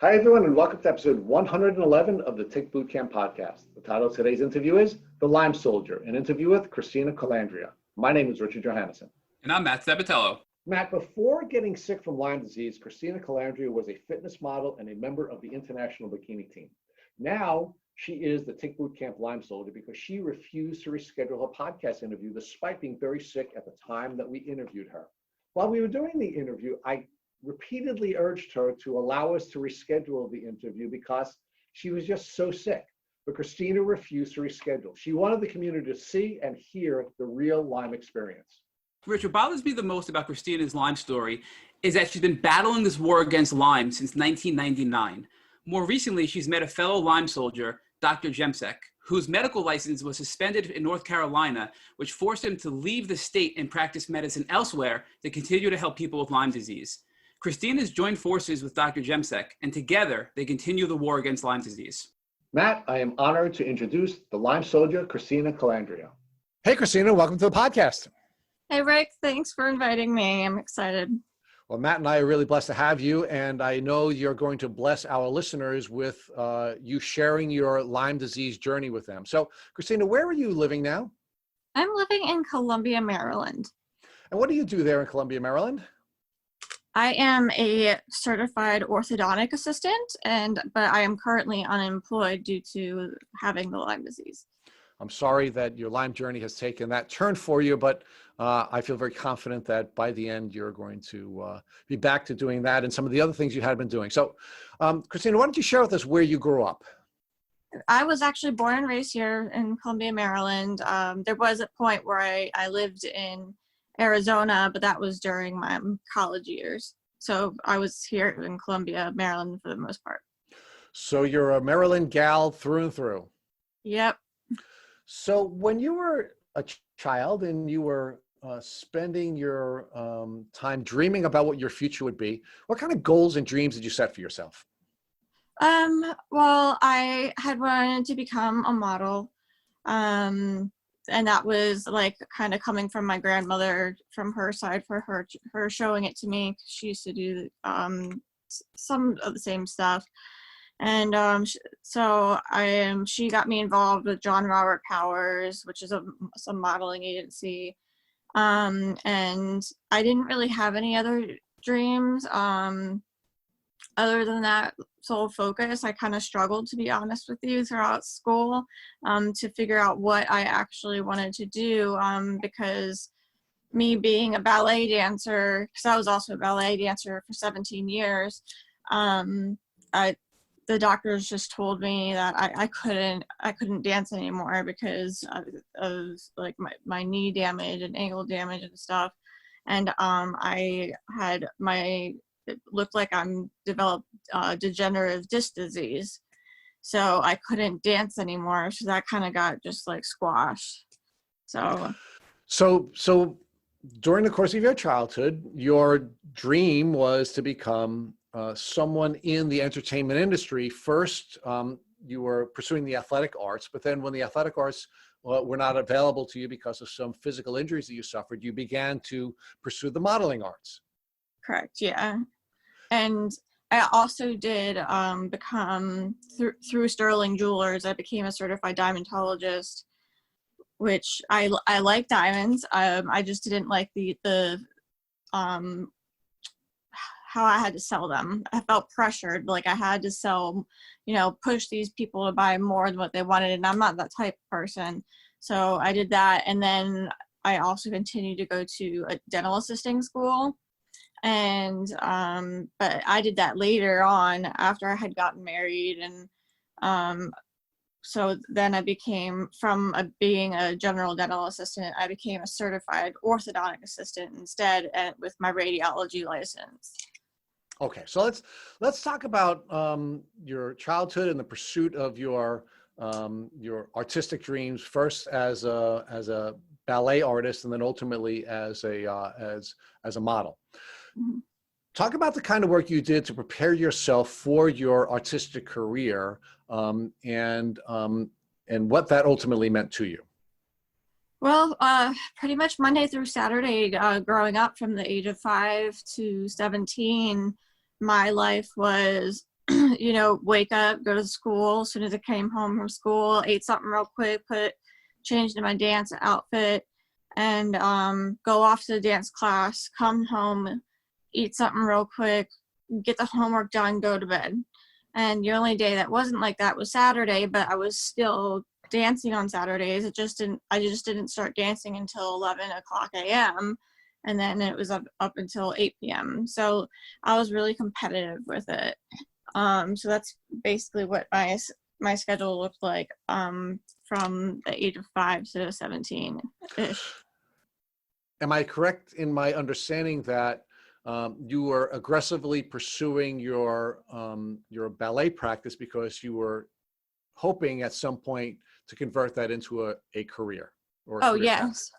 Hi, everyone, and welcome to episode 111 of the Tick Bootcamp podcast. The title of today's interview is The Lyme Soldier, an interview with Christina Colandrea. My name is Richard Johannesson. And I'm Matt Sabatello. Matt, before getting sick from Lyme disease, Christina Colandrea was a fitness model and a member of the international bikini team. Now, she is the Tick Bootcamp Lyme Soldier because she refused to reschedule her podcast interview despite being very sick at the time that we interviewed her. While we were doing the interview, I repeatedly urged her to allow us to reschedule the interview because she was just so sick. But Christina refused to reschedule. She wanted the community to see and hear the real Lyme experience. Rich, what bothers me the most about Christina's Lyme story is that she's been battling this war against Lyme since 1999. More recently, she's met a fellow Lyme soldier, Dr. Jemsek, whose medical license was suspended in North Carolina, which forced him to leave the state and practice medicine elsewhere to continue to help people with Lyme disease. Christina's joined forces with Dr. Jemsek, and together they continue the war against Lyme disease. Matt, I am honored to introduce the Lyme Soldier, Christina Colandrea. Hey, Christina, welcome to the podcast. Hey, Rick, thanks for inviting me. I'm excited. Well, Matt and I are really blessed to have you, and I know you're going to bless our listeners with you sharing your Lyme disease journey with them. So, Christina, where are you living now? I'm living in Columbia, Maryland. And what do you do there in Columbia, Maryland? I am a certified orthodontic assistant, but I am currently unemployed due to having the Lyme disease. I'm sorry that your Lyme journey has taken that turn for you, but I feel very confident that by the end you're going to be back to doing that and some of the other things you had been doing. So, Christina, why don't you share with us where you grew up? I was actually born and raised here in Columbia, Maryland. There was a point where I lived in Arizona, but that was during my college years. So I was here in Columbia, Maryland for the most part. So you're a Maryland gal through and through. Yep. So when you were a child and you were spending your time dreaming about what your future would be, what kind of goals and dreams did you set for yourself? Well, I had wanted to become a model. And that was like kind of coming from my grandmother, from her side, for her showing it to me. She used to do some of the same stuff. And she got me involved with John Robert Powers, which is some modeling agency. And I didn't really have any other dreams other than that sole focus. I kind of struggled, to be honest with you, throughout school to figure out what I actually wanted to do, because me being a ballet dancer, because I was also a ballet dancer for 17 years, the doctors just told me that I couldn't dance anymore because of like my knee damage and ankle damage and stuff. And it looked like I'm developed degenerative disc disease. So I couldn't dance anymore. So that kind of got just like squashed. So during the course of your childhood, your dream was to become someone in the entertainment industry. First, you were pursuing the athletic arts, but then when the athletic arts were not available to you because of some physical injuries that you suffered, you began to pursue the modeling arts. Correct, yeah. And I also did become, through Sterling Jewelers, I became a certified diamondologist, which I like diamonds. I just didn't like the how I had to sell them. I felt pressured, like I had to sell, push these people to buy more than what they wanted, and I'm not that type of person. So I did that, and then I also continued to go to a dental assisting school. And but I did that later on after I had gotten married, and so then I became, from being a general dental assistant, I became a certified orthodontic assistant instead, and with my radiology license. Okay, so let's talk about your childhood and the pursuit of your artistic dreams. First as a ballet artist, and then ultimately as a model. Mm-hmm. Talk about the kind of work you did to prepare yourself for your artistic career, and what that ultimately meant to you. Well, pretty much Monday through Saturday, growing up from the age of 5 to 17, my life was, wake up, go to school. As soon as I came home from school, ate something real quick, changed in my dance outfit, and go off to the dance class, come home, eat something real quick, get the homework done, go to bed. And the only day that wasn't like that was Saturday, but I was still dancing on Saturdays. I just didn't start dancing until 11 o'clock a.m. And then it was up until 8 p.m. So I was really competitive with it. So that's basically what my schedule looked like from the age of 5 to 17-ish. Am I correct in my understanding that you were aggressively pursuing your ballet practice because you were hoping at some point to convert that into a career? Oh, yes,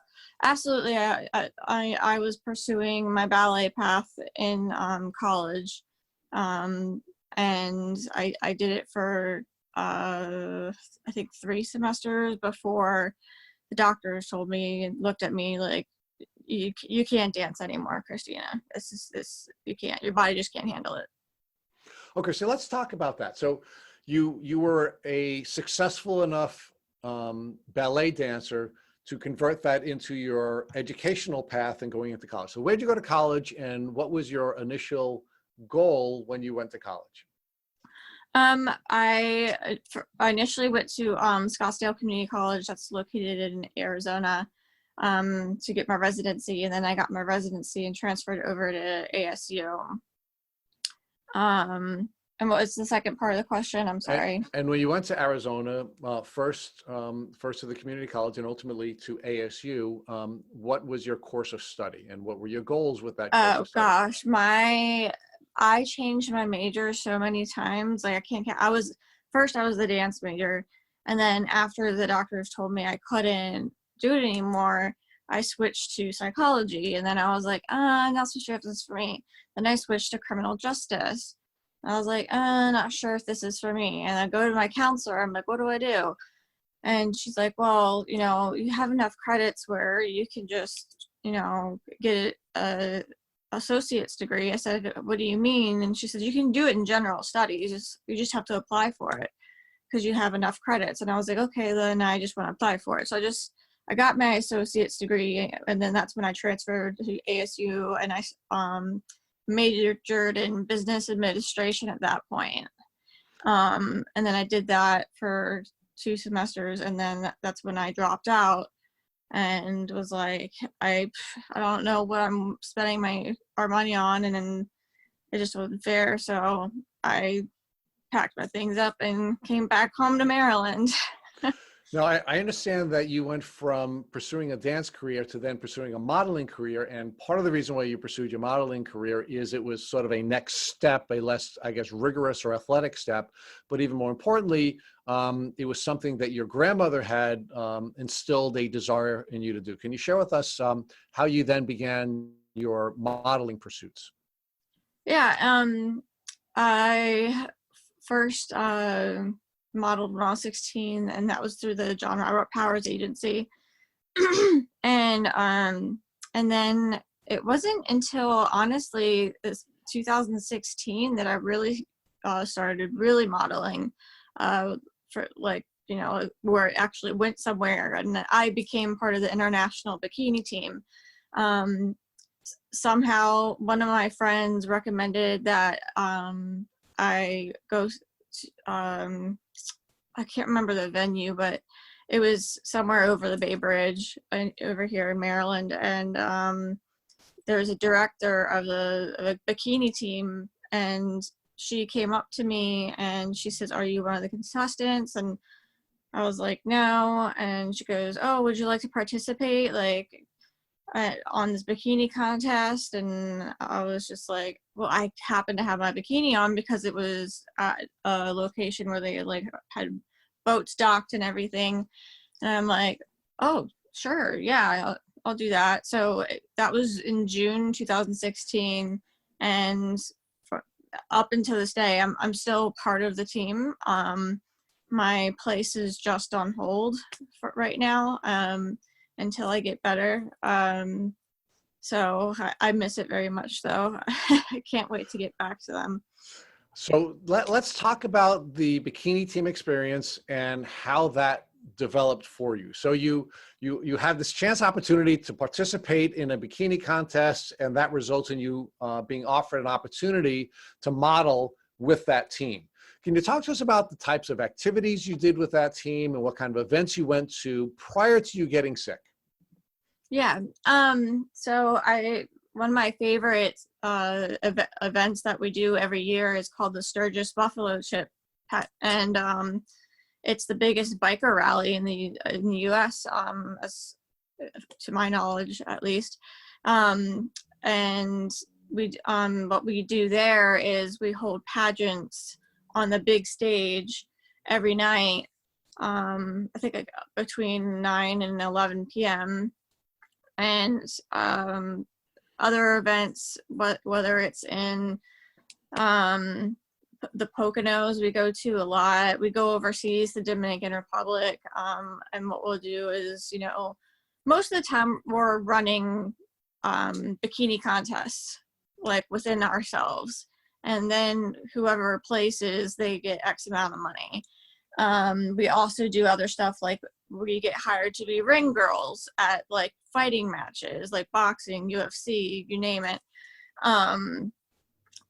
absolutely. I was pursuing my ballet path in college, and I did it for I think 3 semesters before the doctors told me and looked at me like, you can't dance anymore, Christina. This you can't. Your body just can't handle it. Okay, so let's talk about that. So you were a successful enough ballet dancer to convert that into your educational path and going into college. So where'd you go to college, and what was your initial goal when you went to college? I initially went to Scottsdale Community College, that's located in Arizona, to get my residency, and then I got my residency and transferred over to ASU. And what was the second part of the question? I'm sorry. And when you went to Arizona, first to the community college and ultimately to ASU, what was your course of study and what were your goals with that course of study? Gosh, I changed my major so many times. Like I can't count. I was the dance major, and then after the doctors told me I couldn't do it anymore, I switched to psychology, and then I was like, I'm not so sure if this is for me. Then I switched to criminal justice. I was like, not sure if this is for me. And I go to my counselor. I'm like, what do I do? And she's like, well, you have enough credits where you can just, get a associate's degree. I said, what do you mean? And she said, you can do it in general studies. You just have to apply for it because you have enough credits. And I was like, okay, then I just want to apply for it. So I got my associate's degree, and then that's when I transferred to ASU, and I majored in business administration at that point. And then I did that for 2 semesters, and then that's when I dropped out and was like, I don't know what I'm spending our money on, and then it just wasn't fair. So I packed my things up and came back home to Maryland. Now, I understand that you went from pursuing a dance career to then pursuing a modeling career. And part of the reason why you pursued your modeling career is it was sort of a next step, a less, I guess, rigorous or athletic step. But even more importantly, it was something that your grandmother had instilled a desire in you to do. Can you share with us how you then began your modeling pursuits? Yeah, I first modeled when I was 16, and that was through the John Robert Powers Agency. and then it wasn't until honestly this 2016 that I really started really modeling for where it actually went somewhere, and I became part of the international bikini team. Somehow one of my friends recommended that I go to, I can't remember the venue, but it was somewhere over the Bay Bridge over here in Maryland. And there was a director of the bikini team, and she came up to me and she says, are you one of the contestants? And I was like, no. And she goes, oh, would you like to participate on this bikini contest? And I was just like, well, I happened to have my bikini on because it was at a location where they had boats docked and everything. And I'm like, oh, sure, yeah, I'll do that. So that was in June 2016, and up until this day, I'm still part of the team. My place is just on hold for right now. Until I get better. So I miss it very much, though. I can't wait to get back to them. So let's talk about the bikini team experience and how that developed for you. So you have this chance opportunity to participate in a bikini contest, and that results in you being offered an opportunity to model with that team. Can you talk to us about the types of activities you did with that team and what kind of events you went to prior to you getting sick? Yeah. So one of my favorite events that we do every year is called the Sturgis Buffalo Chip, and it's the biggest biker rally in the U.S. As to my knowledge, at least. And what we do there is we hold pageants on the big stage every night. I think between 9 and 11 p.m. And other events, whether it's in the Poconos, we go to a lot. We go overseas, the Dominican Republic, and what we'll do is, most of the time we're running bikini contests, like within ourselves, and then whoever places, they get X amount of money. We also do other stuff, like we get hired to be ring girls at like fighting matches, like boxing, UFC, you name it.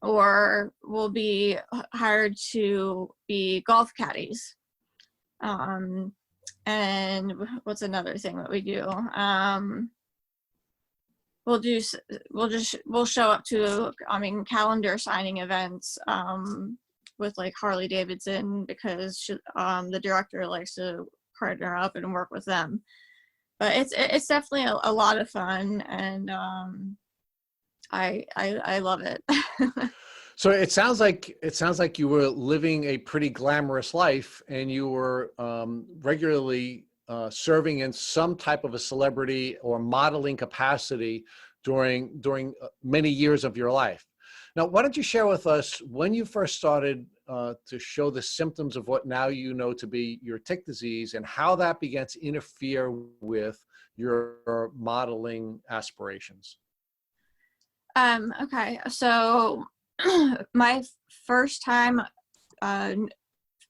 Or we'll be hired to be golf caddies. And what's another thing that we do? We'll show up to, calendar signing events with like Harley Davidson, because the director likes to partner up and work with them. But it's definitely a lot of fun, and I love it. So it sounds like you were living a pretty glamorous life, and you were regularly serving in some type of a celebrity or modeling capacity during many years of your life. Now, why don't you share with us when you first started to show the symptoms of what now you know to be your tick disease, and how that began to interfere with your modeling aspirations? Okay, so my first time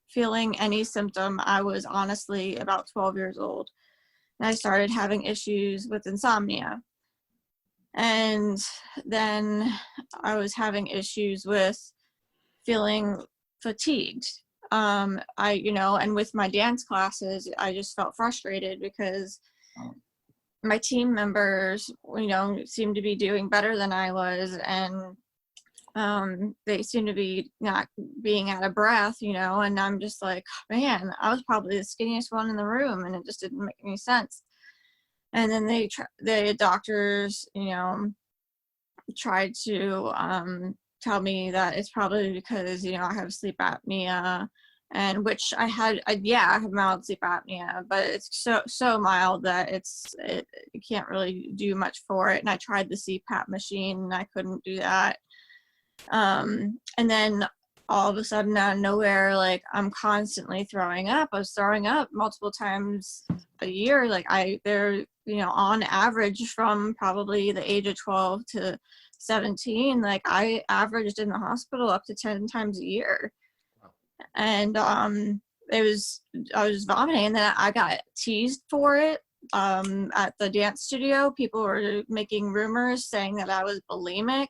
feeling any symptom, I was honestly about 12 years old, and I started having issues with insomnia. And then I was having issues with feeling fatigued. And with my dance classes, I just felt frustrated because my team members, seemed to be doing better than I was, and they seemed to be not being out of breath, and I'm just like, man, I was probably the skinniest one in the room, and it just didn't make any sense. And then the doctors, tried to tell me that it's probably because, I have sleep apnea, and which I have mild sleep apnea, but it's so mild that you can't really do much for it. And I tried the CPAP machine, and I couldn't do that. And then all of a sudden, out of nowhere, like, I'm constantly throwing up. I was throwing up multiple times a year. Like, they're on average from probably the age of 12 to 17, like, I averaged in the hospital up to 10 times a year. And I was vomiting, and then I got teased for it at the dance studio. People were making rumors saying that I was bulimic.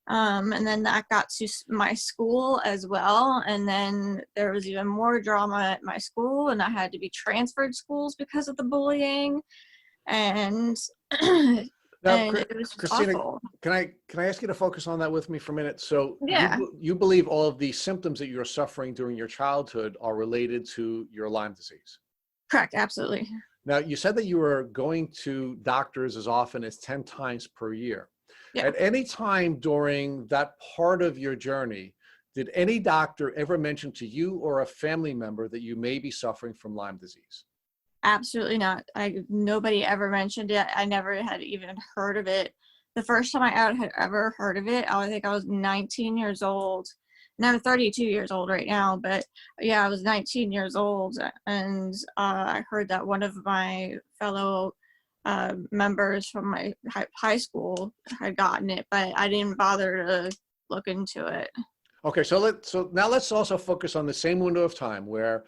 And then that got to my school as well. And then there was even more drama at my school, and I had to be transferred schools because of the bullying. And, now, and it was Christina, awful. can I ask you to focus on that with me for a minute? So Yeah. you believe all of the symptoms that you're suffering during your childhood are related to your Lyme disease? Correct, absolutely. Now, you said that you were going to doctors as often as 10 times per year. Yeah. At any time during that part of your journey, did any doctor ever mention to you or a family member that you may be suffering from Lyme disease? Absolutely not. Nobody ever mentioned it. I never had even heard of it. The first time I had ever heard of it, I think I was 19 years old. And I'm 32 years old right now, but yeah, I was 19 years old, and I heard that one of my fellow members from my high school had gotten it, but I didn't bother to look into it. Okay, so now let's also focus on the same window of time where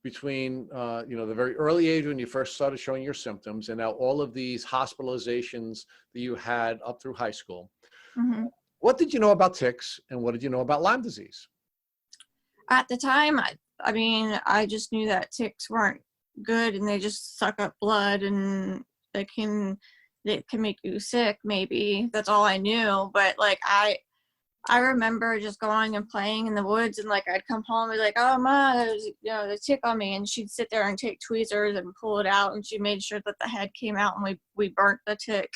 between the very early age when you first started showing your symptoms and now all of these hospitalizations that you had up through high school. Hmm. What did you know about ticks and what did you know about Lyme disease? At the time, I mean, I just knew that ticks weren't good and they just suck up blood and it can make you sick. Maybe that's all I knew. But like I remember just going and playing in the woods and like I'd come home and be like, oh ma, there's the tick on me, and she'd sit there and take tweezers and pull it out, and she made sure that the head came out, and we burnt the tick.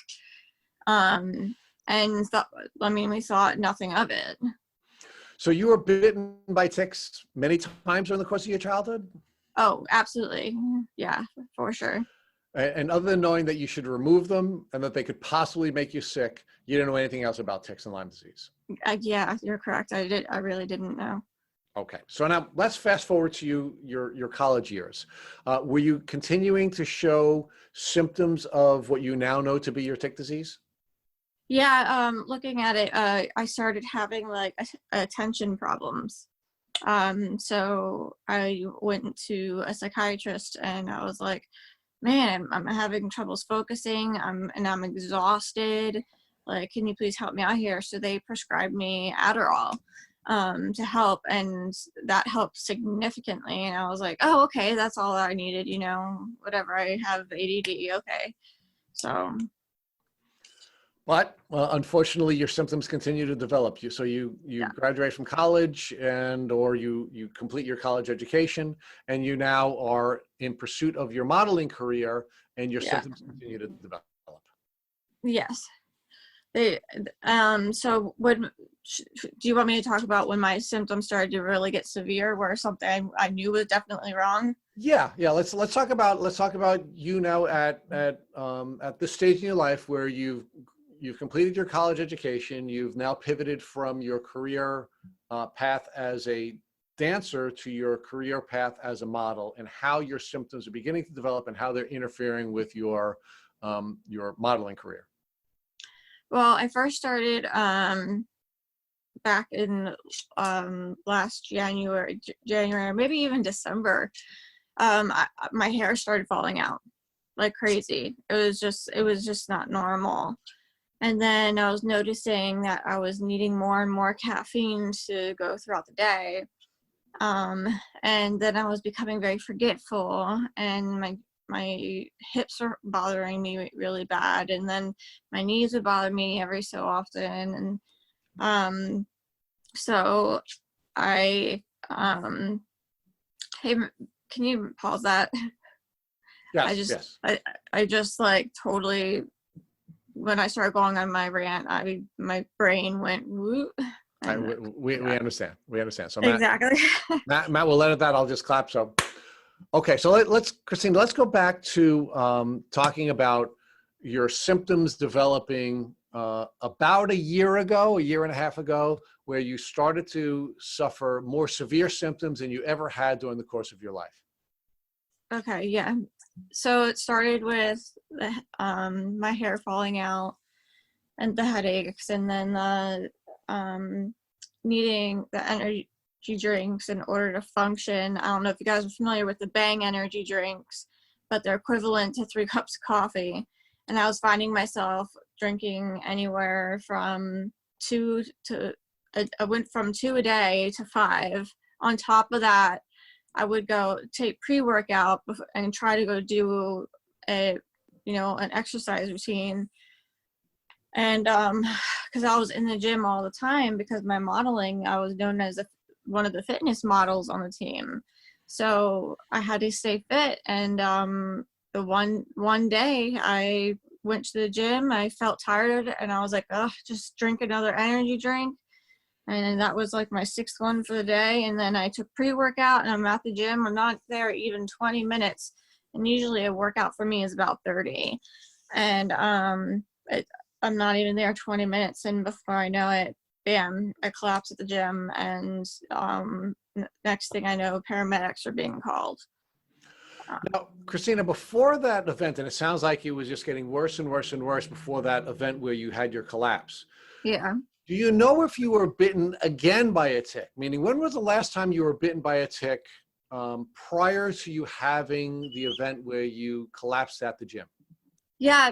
And we saw nothing of it. So you were bitten by ticks many times during the course of your childhood? Oh, absolutely. Yeah, for sure. And other than knowing that you should remove them and that they could possibly make you sick, you didn't know anything else about ticks and Lyme disease? Yeah, you're correct. I really didn't know. Okay, so now let's fast forward to your college years. Were you continuing to show symptoms of what you now know to be your tick disease? Yeah, looking at it, I started having like attention problems. So I went to a psychiatrist and I was like, man, I'm having troubles focusing. I'm exhausted. Like, can you please help me out here? So they prescribed me Adderall to help, and that helped significantly. And I was like, oh, okay, that's all I needed, whatever. I have ADD, okay. So. But unfortunately, your symptoms continue to develop. You graduate from college or you complete your college education, and you now are in pursuit of your modeling career, and your symptoms continue to develop. Yes. So do you want me to talk about when my symptoms started to really get severe, where something I knew was definitely wrong? Yeah. Let's talk about you now at this stage in your life where you've completed your college education. You've now pivoted from your career path as a dancer to your career path as a model, and how your symptoms are beginning to develop and how they're interfering with your modeling career. Well, I first started back in last January, maybe even December. My hair started falling out like crazy. It was just not normal. And then I was noticing that I was needing more and more caffeine to go throughout the day. And then I was becoming very forgetful, and my hips were bothering me really bad. And then my knees would bother me every so often. And so I, hey, can you pause that? Yes. I just like totally, when I started going on my rant, my brain went whoop. We understand. We understand. So exactly. Matt will edit that. I'll just clap. So, okay. So Christina, let's go back to talking about your symptoms developing about a year and a half ago, where you started to suffer more severe symptoms than you ever had during the course of your life. Okay. Yeah. So it started with my hair falling out and the headaches, and then needing the energy drinks in order to function. I don't know if you guys are familiar with the Bang energy drinks, but they're equivalent to 3 cups of coffee. And I was finding myself drinking anywhere from 2 to, I went from 2 a day to 5. On top of that, I would go take pre-workout and try to go do an exercise routine. And because I was in the gym all the time, because my modeling, I was known as one of the fitness models on the team. So I had to stay fit. And the one day I went to the gym, I felt tired, and I was like, oh, just drink another energy drink. And that was like my 6th one for the day. And then I took pre-workout, and I'm at the gym. I'm not there even 20 minutes. And usually a workout for me is about 30. And I'm not even there 20 minutes. And before I know it, bam, I collapse at the gym. And next thing I know, paramedics are being called. Now, Christina, before that event, and it sounds like it was just getting worse and worse and worse before that event where you had your collapse. Yeah. Do you know if you were bitten again by a tick? Meaning, when was the last time you were bitten by a tick prior to you having the event where you collapsed at the gym? Yeah,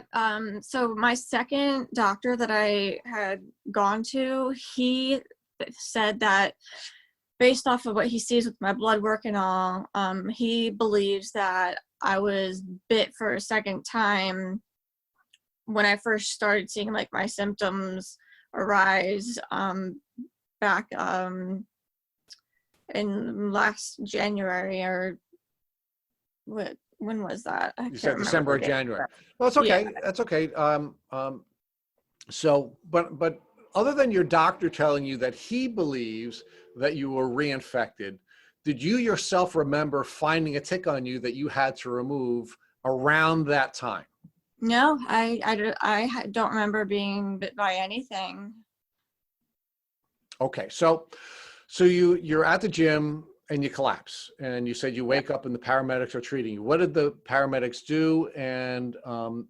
so my second doctor that I had gone to, he said that based off of what he sees with my blood work and all, he believes that I was bit for a second time when I first started seeing like my symptoms arise back in last January, or when was that? I You can't said remember December or the date. January. Well, it's okay. Yeah. That's okay. So, but other than your doctor telling you that he believes that you were reinfected, did you yourself remember finding a tick on you that you had to remove around that time? No, I don't remember being bit by anything. Okay, so you're at the gym and you collapse, and you said you wake up and the paramedics are treating you. What did the paramedics do? And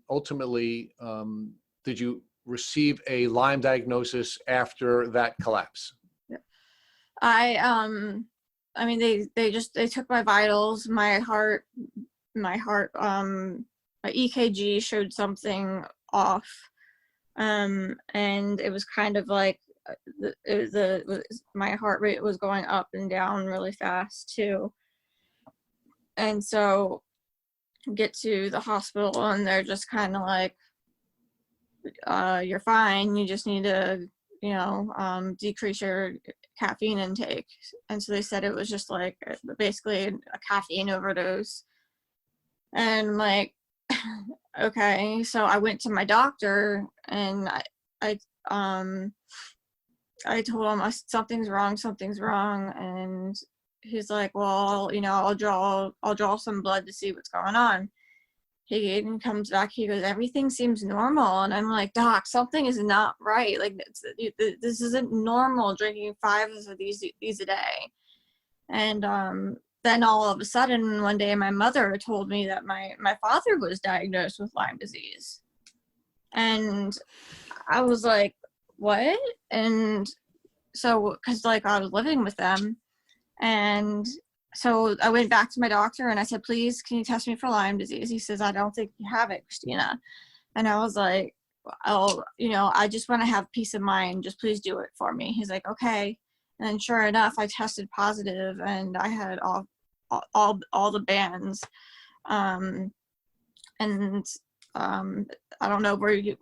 ultimately, did you receive a Lyme diagnosis after that collapse? I mean they took my vitals, my EKG showed something off, and it was kind of like my heart rate was going up and down really fast too. And so get to the hospital and they're just kind of like, you're fine, you just need to decrease your caffeine intake. And so they said it was just like basically a caffeine overdose. And like, okay, so I went to my doctor and I told him something's wrong, and he's like, well, I'll draw some blood to see what's going on. He even comes back, he goes, everything seems normal. And I'm like, doc, something is not right. Like, this isn't normal, drinking 5 of these a day. And then all of a sudden, one day, my mother told me that my father was diagnosed with Lyme disease. And I was like, what? And so, because like I was living with them, and so I went back to my doctor and I said, please, can you test me for Lyme disease? He says, I don't think you have it, Christina. And I was like, oh, I just want to have peace of mind. Just please do it for me. He's like, okay. And sure enough, I tested positive and I had all the bands. I don't know,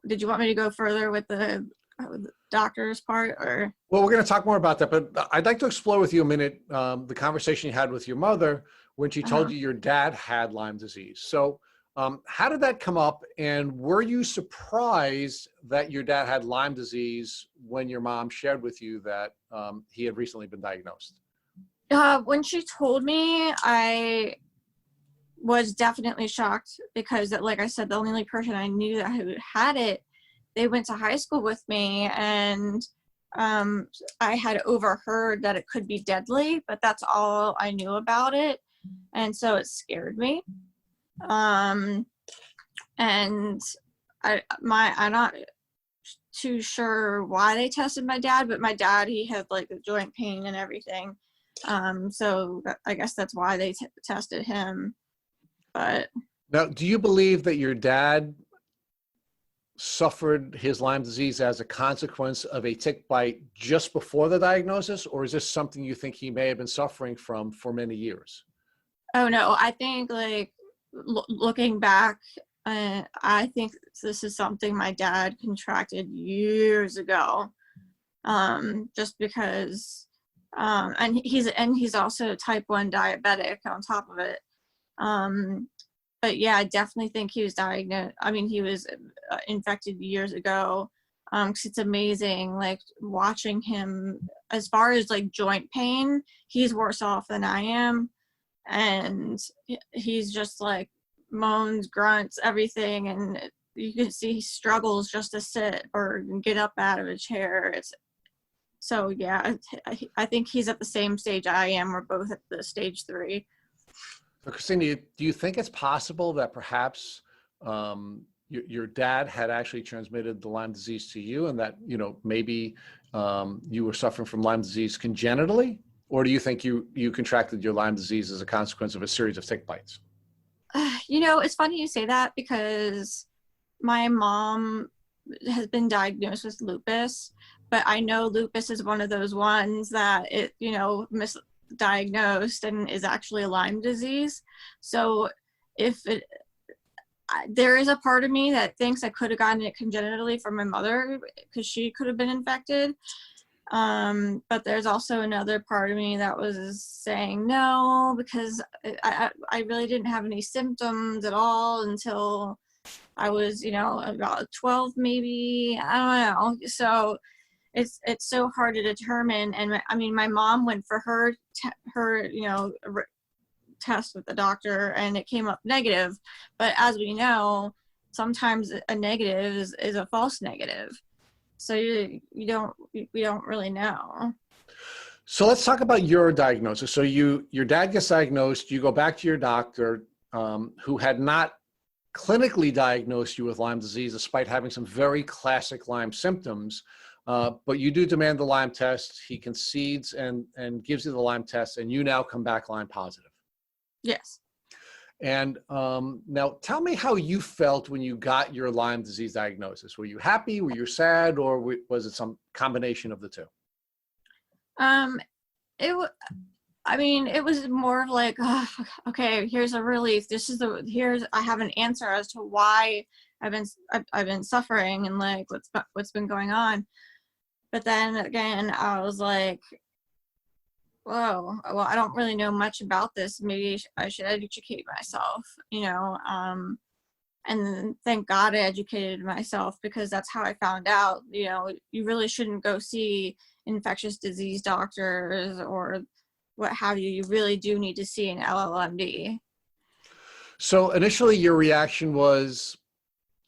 did you want me to go further with the doctor's part, or? Well, we're going to talk more about that, but I'd like to explore with you a minute the conversation you had with your mother when she told you your dad had Lyme disease. So how did that come up, and were you surprised that your dad had Lyme disease when your mom shared with you that he had recently been diagnosed? When she told me, I was definitely shocked because, like I said, the only person I knew that who had it, they went to high school with me, and I had overheard that it could be deadly, but that's all I knew about it, and so it scared me. And I'm not too sure why they tested my dad, but my dad, he had like a joint pain and everything, so I guess that's why they tested him. But now, do you believe that your dad suffered his Lyme disease as a consequence of a tick bite just before the diagnosis, or is this something you think he may have been suffering from for many years? Oh no, I think like looking back, I think this is something my dad contracted years ago, just because, and he's also type 1 diabetic on top of it. But yeah, I definitely think he was diagnosed. I mean, he was infected years ago. 'Cause it's amazing, like watching him as far as like joint pain, he's worse off than I am. And he's just like moans, grunts, everything. And you can see he struggles just to sit or get up out of a chair. So yeah, I think he's at the same stage I am. We're both at the stage 3. So Christina, do you think it's possible that perhaps your dad had actually transmitted the Lyme disease to you, and that, maybe you were suffering from Lyme disease congenitally? Or do you think you contracted your Lyme disease as a consequence of a series of tick bites? It's funny you say that because my mom has been diagnosed with lupus, but I know lupus is one of those ones that it, misdiagnosed and is actually a Lyme disease. So there is a part of me that thinks I could have gotten it congenitally from my mother because she could have been infected. But there's also another part of me that was saying no, because I really didn't have any symptoms at all until I was, about 12 maybe. I don't know. So it's so hard to determine. And my mom went for her test with the doctor and it came up negative. But as we know, sometimes a negative is a false negative. So we don't really know. So let's talk about your diagnosis. So your dad gets diagnosed, you go back to your doctor, who had not clinically diagnosed you with Lyme disease, despite having some very classic Lyme symptoms. But you do demand the Lyme test. He concedes and gives you the Lyme test, and you now come back Lyme positive. Yes. And now tell me how you felt when you got your Lyme disease diagnosis. Were you happy? Were you sad? Or was it some combination of the two? It was more of like, oh, okay, here's a relief. I have an answer as to why I've been suffering and like what's been going on. But then again, I was like, whoa, well, I don't really know much about this. Maybe I should educate myself, and thank God I educated myself, because that's how I found out, you really shouldn't go see infectious disease doctors or what have you. You really do need to see an LLMD. So initially your reaction was,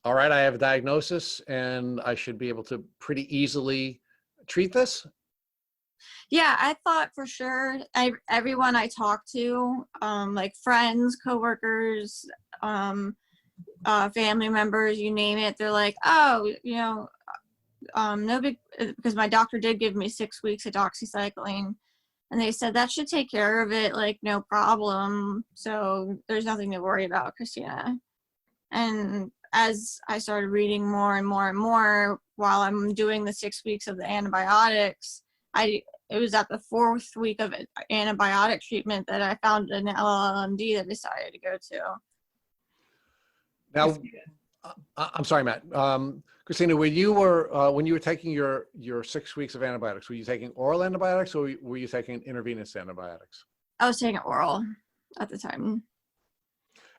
all right, I have a diagnosis and I should be able to pretty easily treat this? Yeah, I thought for sure. Everyone I talked to, like friends, coworkers, family members, you name it, they're like, oh, no big, because my doctor did give me 6 weeks of doxycycline, and they said that should take care of it, like no problem. So there's nothing to worry about, Christina. And as I started reading more and more and more while I'm doing the 6 weeks of the antibiotics, it was at the 4th week of antibiotic treatment that I found an LLMD that I decided to go to. Now, I'm sorry, Matt. Christina, when you were taking your 6 weeks of antibiotics, were you taking oral antibiotics or were you taking intravenous antibiotics? I was taking oral at the time.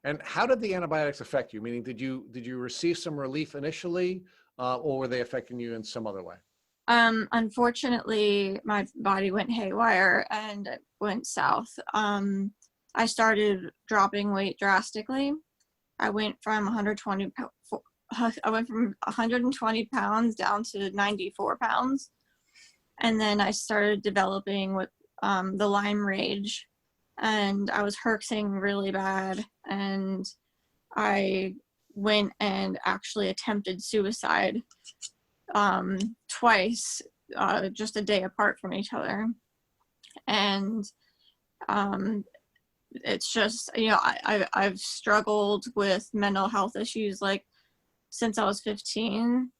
And how did the antibiotics affect you? Meaning, did you receive some relief initially, or were they affecting you in some other way? Unfortunately, my body went haywire and it went south. I started dropping weight drastically. I went from 120 pounds down to 94 pounds. And then I started developing with the Lyme rage, and I was herxing really bad. And I went and actually attempted suicide twice, just a day apart from each other. And it's just, I've struggled with mental health issues like since I was 15,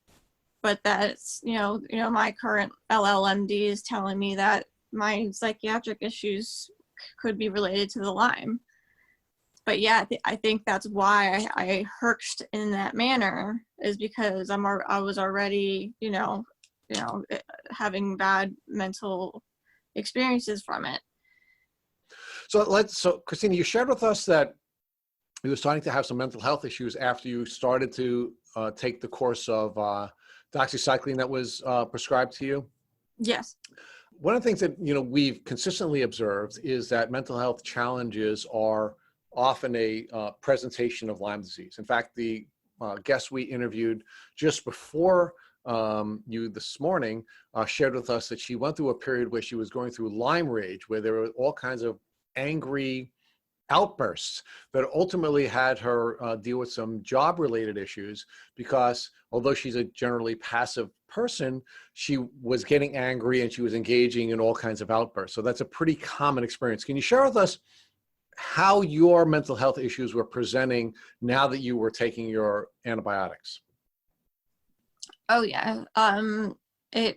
but that's, my current LLMD is telling me that my psychiatric issues could be related to the Lyme. But yeah, I think that's why I herxed in that manner, is because I was already, having bad mental experiences from it. So Christina, you shared with us that you were starting to have some mental health issues after you started to take the course of doxycycline that was prescribed to you. Yes. One of the things that we've consistently observed is that mental health challenges are often a presentation of Lyme disease. In fact, the guest we interviewed just before you this morning shared with us that she went through a period where she was going through Lyme rage, where there were all kinds of angry, outbursts that ultimately had her deal with some job-related issues, because although she's a generally passive person, she was getting angry and she was engaging in all kinds of outbursts. So that's a pretty common experience. Can you share with us how your mental health issues were presenting now that you were taking your antibiotics? Oh yeah.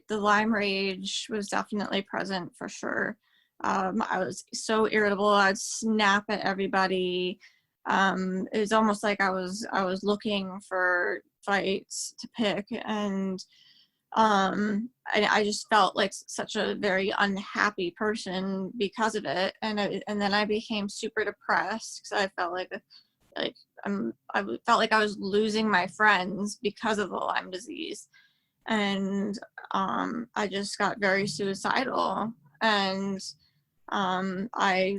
The Lyme rage was definitely present for sure. I was so irritable. I'd snap at everybody. It was almost like I was looking for fights to pick, and I just felt like such a very unhappy person because of it. And then I became super depressed because I felt like I felt like I was losing my friends because of the Lyme disease. And I just got very suicidal, and I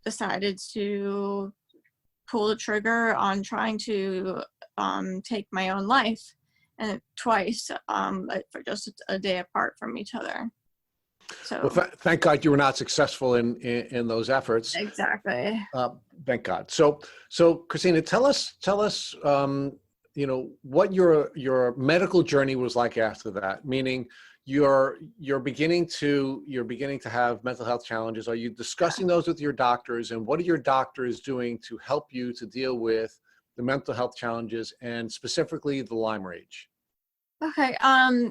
decided to pull the trigger on trying to take my own life, and twice, for just a day apart from each other. So, Well, thank God you were not successful in those efforts. Exactly. Thank God. So Christina, tell us, what your medical journey was like after that. Meaning, you're beginning to have mental health challenges. Are you discussing those with your doctors, and what are your doctors doing to help you to deal with the mental health challenges, and specifically the Lyme rage? Okay.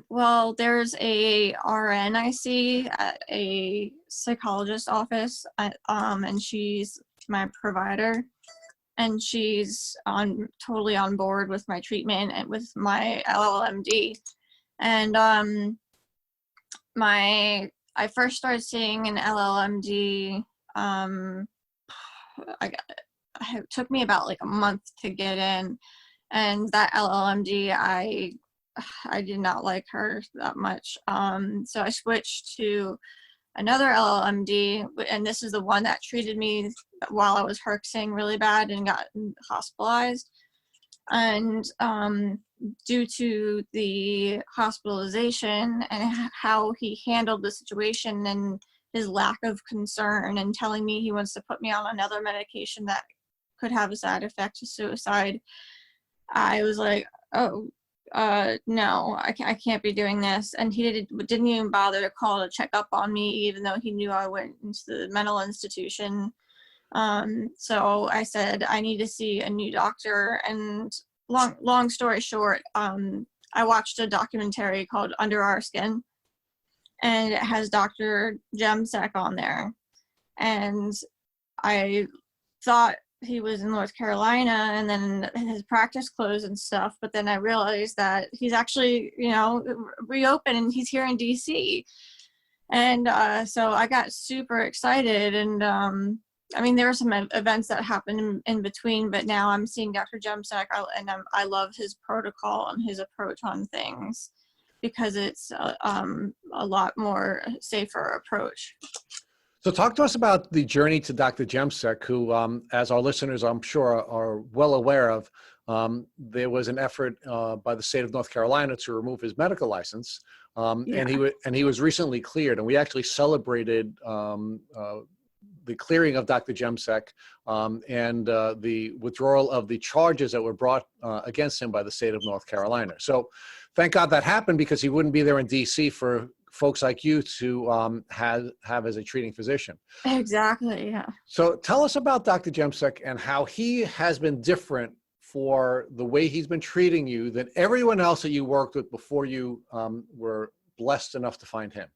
Well, there's a RN I see at a psychologist office, and she's my provider, and she's totally on board with my treatment and with my LLMD. And I first started seeing an LLMD. It took me about like a month to get in, and that LLMD, I did not like her that much. So I switched to another LLMD, and this is the one that treated me while I was herxing really bad and got hospitalized. And due to the hospitalization and how he handled the situation and his lack of concern and telling me he wants to put me on another medication that could have a side effect of suicide, I was like, oh, no, I can't be doing this. And he didn't even bother to call to check up on me, even though he knew I went into the mental institution. So I said, I need to see a new doctor. And long story short, I watched a documentary called Under Our Skin, and it has Dr. Jemsek on there. And I thought he was in North Carolina, and then his practice closed and stuff. But then I realized that he's actually, reopened, and he's here in DC. And so I got super excited. And there were some events that happened in between, but now I'm seeing Dr. Jemsek, and I love his protocol and his approach on things, because it's a lot more safer approach. So talk to us about the journey to Dr. Jemsek, who, as our listeners, I'm sure, are well aware of. There was an effort by the state of North Carolina to remove his medical license, and he was recently cleared. And we actually celebrated the clearing of Dr. Jemsek and the withdrawal of the charges that were brought against him by the state of North Carolina. So thank God that happened, because he wouldn't be there in DC for folks like you to have as a treating physician. Exactly, yeah. So tell us about Dr. Jemsek and how he has been different for the way he's been treating you than everyone else that you worked with before you were blessed enough to find him.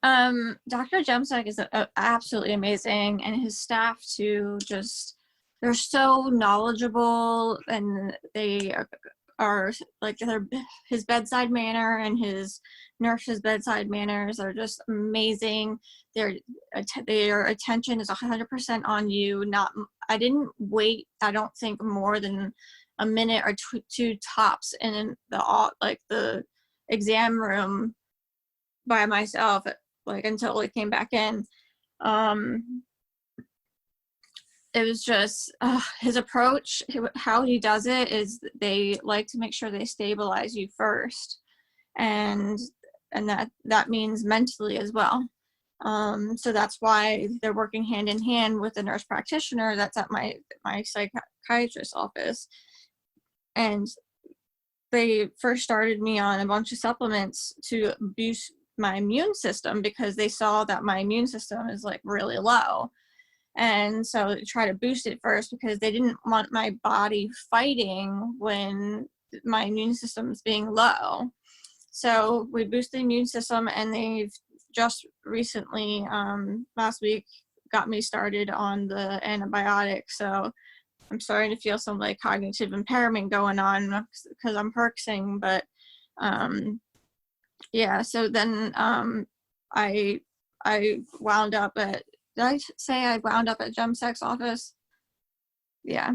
Dr. Jemsek is absolutely amazing, and his staff too. They're so knowledgeable, and they are like his bedside manner and his nurse's bedside manners are just amazing. Their attention is 100% on you. I didn't wait, I don't think, more than a minute or two tops in the exam room by myself, until it came back in. It was just his approach, how he does it is they like to make sure they stabilize you first, and that means mentally as well. So that's why they're working hand in hand with the nurse practitioner that's at my psychiatrist's office. And they first started me on a bunch of supplements to boost my immune system because they saw that my immune system is like really low. And so they try to boost it first because they didn't want my body fighting when my immune system is being low. So we boost the immune system, and they've just recently, last week, got me started on the antibiotics. So I'm starting to feel some like cognitive impairment going on because I'm herxing. But yeah, so then I wound up at, did I say I wound up at GemSec's office? Yeah.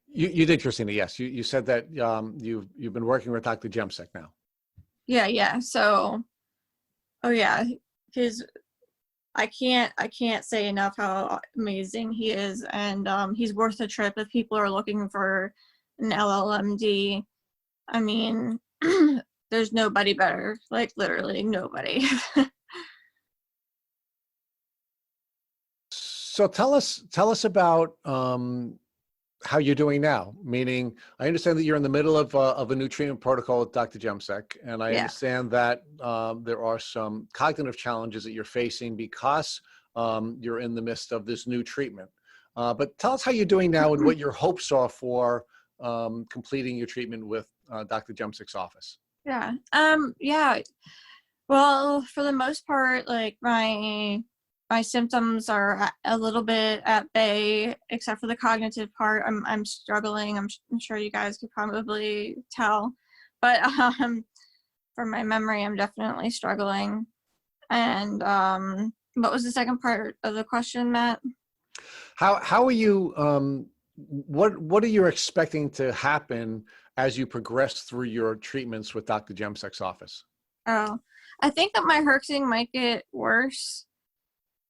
You did, Christina. Yes, you said that you've been working with Dr. Jemsek now. Yeah. So, oh yeah, his, I can't say enough how amazing he is, and he's worth a trip if people are looking for an LLMD. I mean, there's nobody better, like literally nobody. So tell us about how you're doing now. Meaning, I understand that you're in the middle of a new treatment protocol with Dr. Jemsek, and I understand that there are some cognitive challenges that you're facing because you're in the midst of this new treatment. But tell us how you're doing now and what your hopes are for completing your treatment with Dr. Jemsek's office. Yeah. Well, for the most part, like my symptoms are a little bit at bay, except for the cognitive part. I'm struggling. I'm sure you guys could probably tell, but for my memory, I'm definitely struggling. And what was the second part of the question, Matt? How are you? What are you expecting to happen as you progress through your treatments with Dr. Jemsek's office? Oh, I think that my herxing might get worse.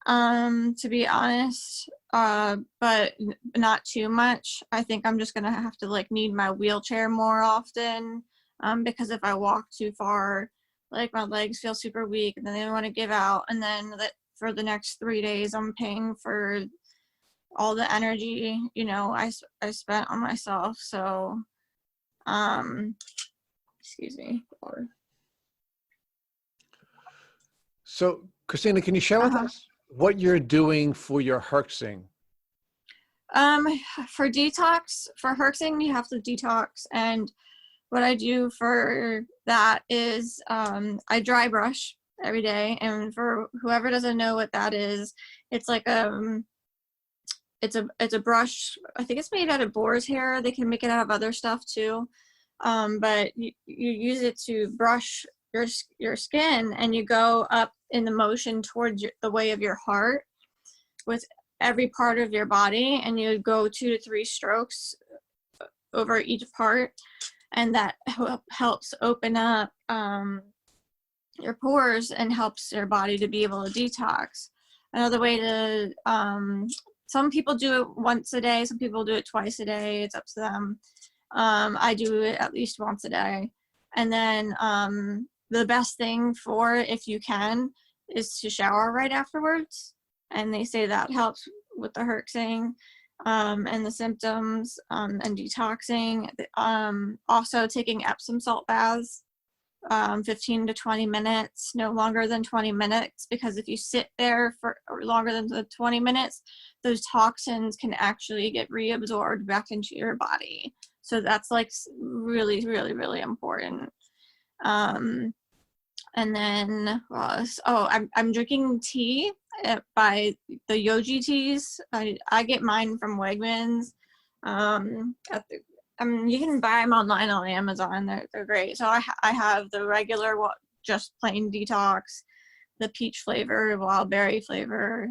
To be honest, but not too much. I think I'm just gonna have to like need my wheelchair more often, because if I walk too far, like my legs feel super weak and then they want to give out, and then that for the next 3 days I'm paying for all the energy, I spent on myself. So, excuse me. So, Christina, can you share with us what you're doing for your herxing? For detox, for herxing, you have to detox, and what I do for that is I dry brush every day. And for whoever doesn't know what that is, it's like it's a brush. I think it's made out of boar's hair. They can make it out of other stuff too, but you use it to brush your skin, and you go up in the motion towards the way of your heart with every part of your body, and you go 2 to 3 strokes over each part, and that helps open up your pores and helps your body to be able to detox. Another way to some people do it once a day, some people do it twice a day. It's up to them. I do it at least once a day. And then the best thing for, if you can, is to shower right afterwards. And they say that helps with the herxing and the symptoms and detoxing. Also taking Epsom salt baths, 15 to 20 minutes, no longer than 20 minutes, because if you sit there for longer than the 20 minutes, those toxins can actually get reabsorbed back into your body. So that's like really, really, really important. And then, I'm drinking tea by the Yogi teas. I get mine from Wegmans. You can buy them online on Amazon. They're great. So I have the regular, just plain detox, the peach flavor, wild berry flavor.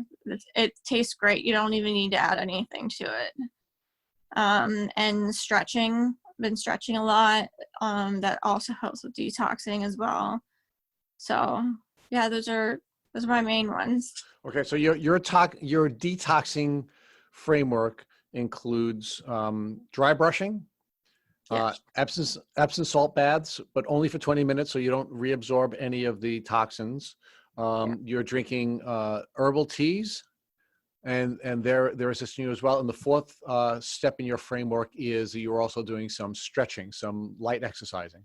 It tastes great. You don't even need to add anything to it. And stretching. I've been stretching a lot. That also helps with detoxing as well. So yeah, those are my main ones. Okay, so your detoxing framework includes dry brushing, Yes. Epsom salt baths, but only for 20 minutes, so you don't reabsorb any of the toxins. You're drinking herbal teas, and they're assisting you as well. And the fourth step in your framework is that you're also doing some stretching, some light exercising.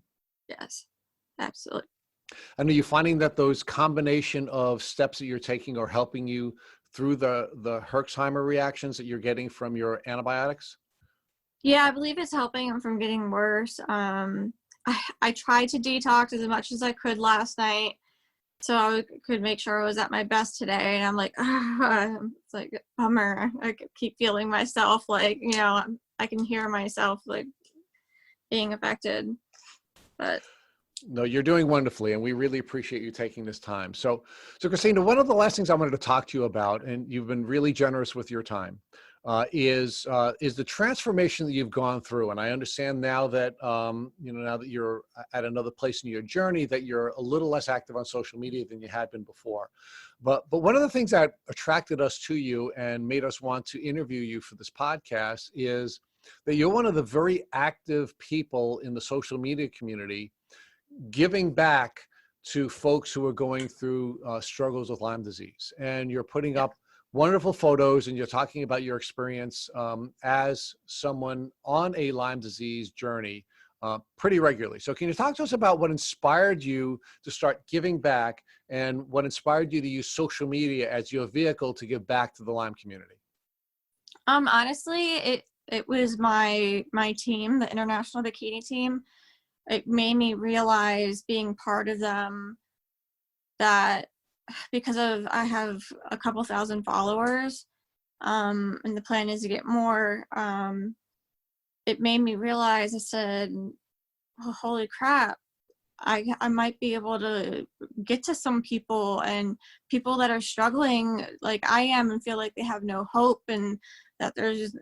Yes, absolutely. And are you finding that those combination of steps that you're taking are helping you through the Herxheimer reactions that you're getting from your antibiotics? Yeah, I believe it's helping him from getting worse. I tried to detox as much as I could last night, so I could make sure I was at my best today. And I'm like, it's like a bummer. I keep feeling myself like, I can hear myself like being affected. But no, you're doing wonderfully, and we really appreciate you taking this time. So Christina, one of the last things I wanted to talk to you about, and you've been really generous with your time, is the transformation that you've gone through. And I understand now that now that you're at another place in your journey, that you're a little less active on social media than you had been before. But one of the things that attracted us to you and made us want to interview you for this podcast is that you're one of the very active people in the social media community, giving back to folks who are going through struggles with Lyme disease. And you're putting up wonderful photos, and you're talking about your experience as someone on a Lyme disease journey pretty regularly. So can you talk to us about what inspired you to start giving back, and what inspired you to use social media as your vehicle to give back to the Lyme community? Honestly, it was my team, the International Bikini Team. It made me realize, being part of them, that because I have a couple thousand followers, and the plan is to get more, it made me realize, I said, oh, holy crap, I might be able to get to some people, and people that are struggling like I am and feel like they have no hope, and that there's,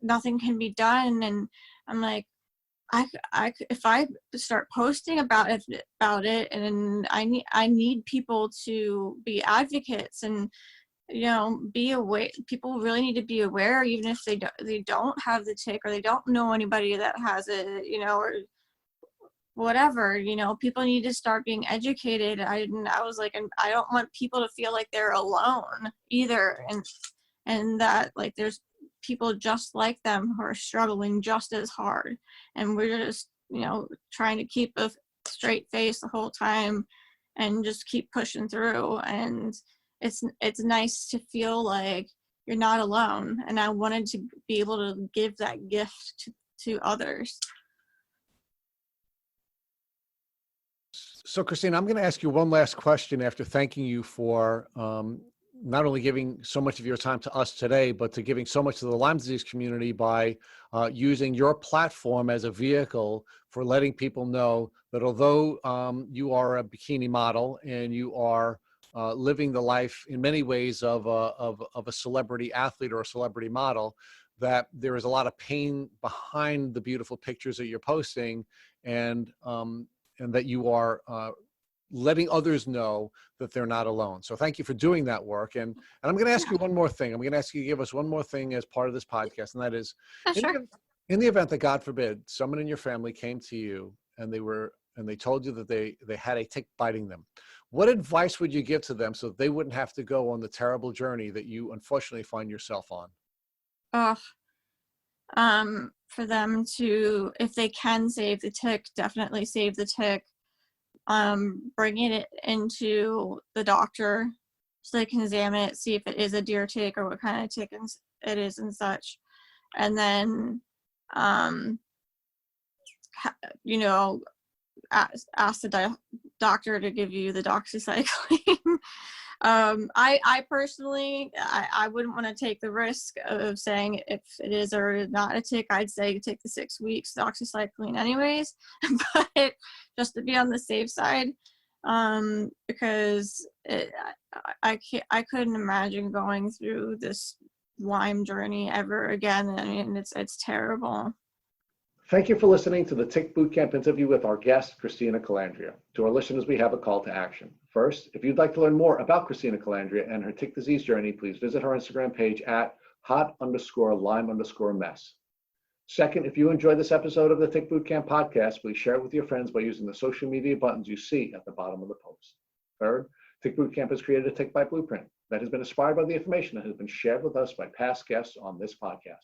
nothing can be done. And I'm like, if I start posting about it, and I need people to be advocates and, be aware. People really need to be aware, even if they don't have the tick, or they don't know anybody that has it, or whatever. People need to start being educated. I was like, and I don't want people to feel like they're alone either, and that like there's people just like them who are struggling just as hard, and we're just trying to keep a straight face the whole time and just keep pushing through. And it's nice to feel like you're not alone, and I wanted to be able to give that gift to others. So Christina, I'm going to ask you one last question after thanking you for not only giving so much of your time to us today, but to giving so much to the Lyme disease community by using your platform as a vehicle for letting people know that although you are a bikini model and you are living the life in many ways of a celebrity athlete or a celebrity model, that there is a lot of pain behind the beautiful pictures that you're posting, and that you are letting others know that they're not alone. So thank you for doing that work. And I'm going to ask you one more thing. I'm going to ask you to give us one more thing as part of this podcast. And that is, in the event that, God forbid, someone in your family came to you and they told you that they had a tick biting them, what advice would you give to them so that they wouldn't have to go on the terrible journey that you unfortunately find yourself on? For them to, if they can save the tick, definitely save the tick. Bringing it into the doctor so they can examine it, see if it is a deer tick or what kind of tick it is and such. And then, ask the doctor to give you the doxycycline. I personally, I wouldn't want to take the risk of saying if it is or not a tick. I'd say take the 6 weeks doxycycline anyways, but just to be on the safe side, because I couldn't imagine going through this Lyme journey ever again. I mean, it's terrible. Thank you for listening to the Tick Bootcamp interview with our guest, Christina Colandrea. To our listeners, we have a call to action. First, if you'd like to learn more about Christina Colandrea and her tick disease journey, please visit her Instagram page at hot_Lyme_mess. Second, if you enjoyed this episode of the Tick Bootcamp podcast, please share it with your friends by using the social media buttons you see at the bottom of the post. Third, Tick Boot Camp has created a Tick Bite Blueprint that has been inspired by the information that has been shared with us by past guests on this podcast.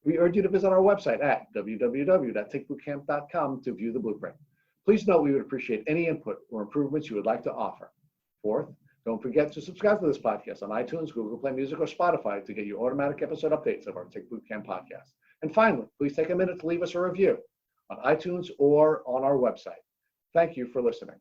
We urge you to visit our website at www.tickbootcamp.com to view the blueprint. Please note we would appreciate any input or improvements you would like to offer. Fourth, don't forget to subscribe to this podcast on iTunes, Google Play Music, or Spotify to get your automatic episode updates of our Tick Boot Camp podcast. And finally, please take a minute to leave us a review on iTunes or on our website. Thank you for listening.